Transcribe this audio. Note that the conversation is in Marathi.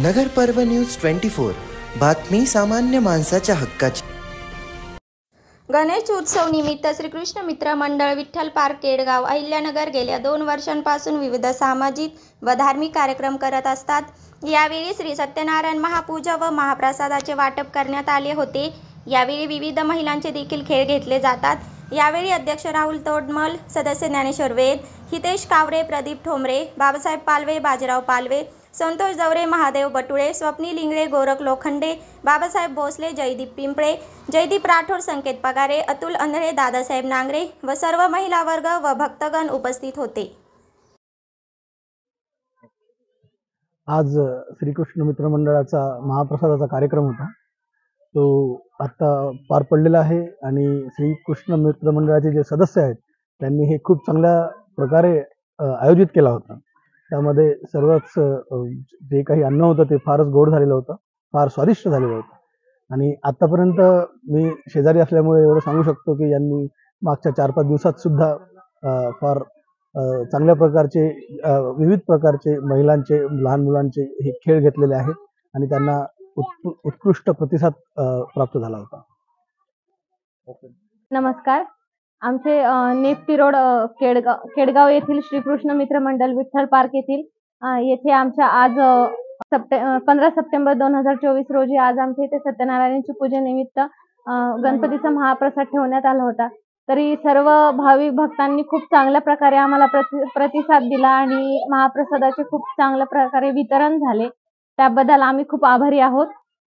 नगर पर्व न्यूज 24 बातमी सामान्य माणसाच्या हक्काची। गणेश उत्सव निमित्त श्रीकृष्ण मित्र मंडळ विठ्ठल पार्क केडगाव अहिल्यानगर गेल्या 2 वर्षांपासून विविध सामाजिक व धार्मिक कार्यक्रम करत असतात। यावेळी श्री सत्यनारायण महापूजा व महाप्रसादाचे वाटप करण्यात आले होते। यावेळी विविध महिलांचे देखील खेळ घेतले जातात। यावेळी अध्यक्ष राहुल तोडमल, सदस्य ज्ञानेश्वर वेद, हितेश कावरे, प्रदीप ठोंबरे, बाबासाहेब पालवे, बाजीराव पालवे, संतोष जवरे, महादेव बटुळे, स्वप्नील इंगळे, गोरख लोखंडे, बाबासाहेब भोसले, जयदीप पिंपळे, जयदीप राठोड, संकेत पगारे, अतुल अंधळे, दादासाहेब नांगरे व सर्व महिला वर्ग व भक्तगण उपस्थित होते। आज श्रीकृष्ण मित्र मंडळाचा महाप्रसादाचा कार्यक्रम होता। तो आता पार पडलेला आहे आणि श्रीकृष्ण मित्र मंडळाचे जे सदस्य आहेत त्यांनी हे खूप चांगल्या प्रकारे आयोजित केला होता। त्यामध्ये सर्वच जे काही अन्न होतं ते फारच गोड झालेलं होतं, फार स्वादिष्ट झालेलं होतं। आणि आतापर्यंत मी शेजारी असल्यामुळे एवढं सांगू शकतो की यांनी मागच्या 4-5 दिवसात सुद्धा फार चांगल्या प्रकारचे विविध प्रकारचे महिलांचे, लहान मुलांचे हे खेळ घेतलेले आहेत आणि त्यांना उत्कृष्ट प्रतिसाद प्राप्त झाला होता। नमस्कार, आमचे नेप्ती रोड केडगाव येथील श्रीकृष्ण मित्र मंडळ विठ्ठल पार्क येथील येथे आमच्या आज 15 सप्टेंबर 2024 रोजी आज आमच्या इथे सत्यनारायणाची पूजेनिमित्त गणपतीचा महाप्रसाद ठेवण्यात आला होता। तरी सर्व भाविक भक्तांनी खूप चांगल्या प्रकारे आम्हाला प्रतिसाद दिला आणि महाप्रसादाचे खूप चांगल्या प्रकारे वितरण झाले। त्याबद्दल आम्ही खूप आभारी आहोत।